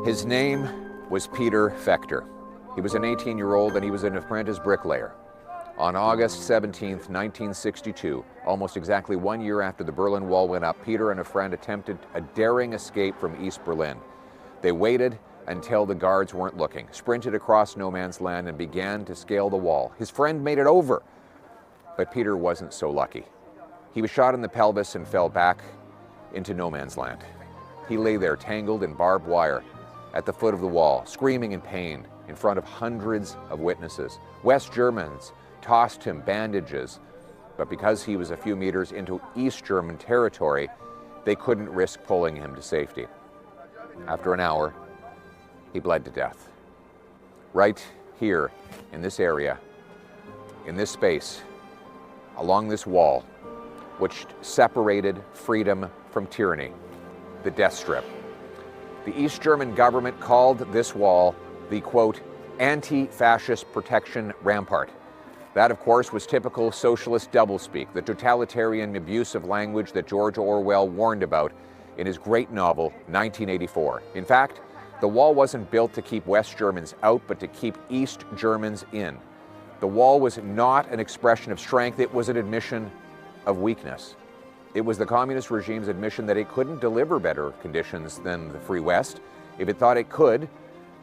His name was Peter Fechter. He was an 18-year-old and he was an apprentice bricklayer. On August 17, 1962, almost exactly 1 year after the Berlin Wall went up, Peter and a friend attempted a daring escape from East Berlin. They waited until the guards weren't looking, sprinted across no man's land and began to scale the wall. His friend made it over, but Peter wasn't so lucky. He was shot in the pelvis and fell back into no man's land. He lay there tangled in barbed wire at the foot of the wall, screaming in pain in front of hundreds of witnesses. West Germans tossed him bandages, but because he was a few meters into East German territory, they couldn't risk pulling him to safety. After an hour, he bled to death. Right here in this area, in this space, along this wall, which separated freedom from tyranny, the death strip. The East German government called this wall the, quote, anti-fascist protection rampart. That, of course, was typical socialist doublespeak, the totalitarian abuse of language that George Orwell warned about in his great novel, 1984. In fact, the wall wasn't built to keep West Germans out, but to keep East Germans in. The wall was not an expression of strength, it was an admission of weakness. It was the communist regime's admission that it couldn't deliver better conditions than the Free West. If it thought it could,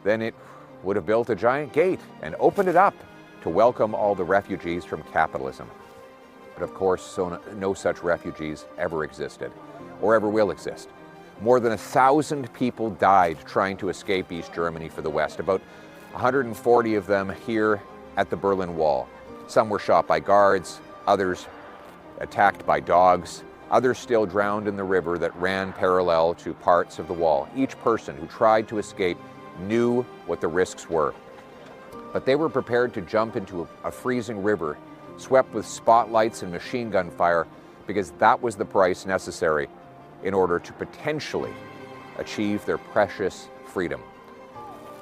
then it would have built a giant gate and opened it up to welcome all the refugees from capitalism. But of course, no such refugees ever existed, or ever will exist. More than 1,000 people died trying to escape East Germany for the West, about 140 of them here at the Berlin Wall. Some were shot by guards, others attacked by dogs, others still drowned in the river that ran parallel to parts of the wall. Each person who tried to escape knew what the risks were. But they were prepared to jump into a freezing river, swept with spotlights and machine gun fire, because that was the price necessary in order to potentially achieve their precious freedom.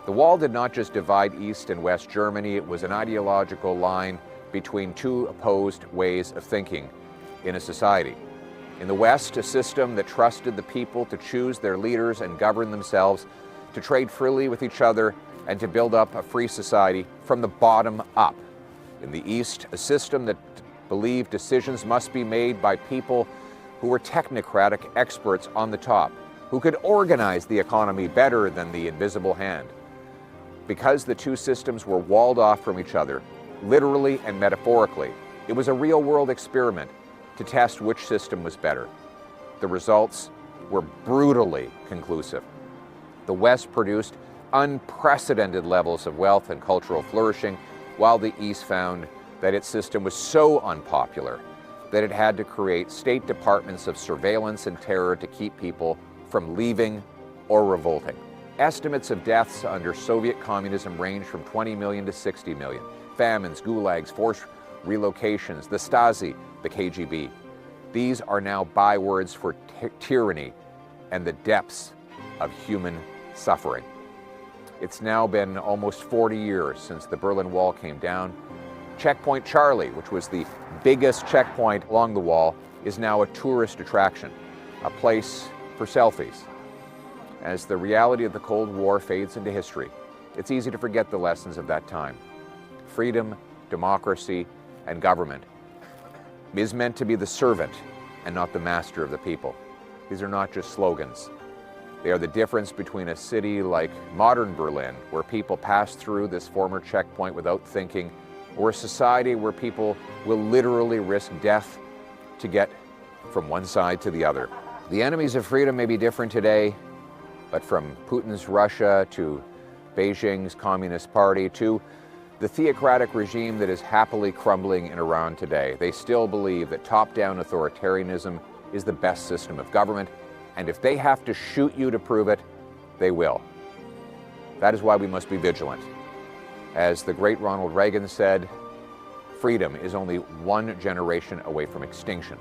The wall did not just divide East and West Germany, it was an ideological line between two opposed ways of thinking in a society. In the West, a system that trusted the people to choose their leaders and govern themselves, to trade freely with each other, and to build up a free society from the bottom up. In the East, a system that believed decisions must be made by people who were technocratic experts on the top, who could organize the economy better than the invisible hand. Because the two systems were walled off from each other, literally and metaphorically, it was a real-world experiment to test which system was better. The results were brutally conclusive. The West produced unprecedented levels of wealth and cultural flourishing, while the East found that its system was so unpopular that it had to create state departments of surveillance and terror to keep people from leaving or revolting. Estimates of deaths under Soviet communism range from 20 million to 60 million. Famines, gulags, forced relocations, the Stasi, the KGB. These are now bywords for tyranny and the depths of human suffering. It's now been almost 40 years since the Berlin Wall came down. Checkpoint Charlie, which was the biggest checkpoint along the wall, is now a tourist attraction, a place for selfies. As the reality of the Cold War fades into history, it's easy to forget the lessons of that time. Freedom, democracy, and government is meant to be the servant and not the master of the people. These are not just slogans. They are the difference between a city like modern Berlin, where people pass through this former checkpoint without thinking, or a society where people will literally risk death to get from one side to the other. The enemies of freedom may be different today, but from Putin's Russia to Beijing's Communist Party to the theocratic regime that is happily crumbling in Iran today, they still believe that top-down authoritarianism is the best system of government, and if they have to shoot you to prove it, they will. That is why we must be vigilant. As the great Ronald Reagan said, freedom is only one generation away from extinction.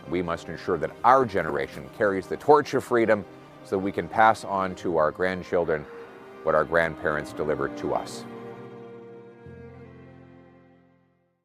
We must ensure that our generation carries the torch of freedom so that we can pass on to our grandchildren what our grandparents delivered to us.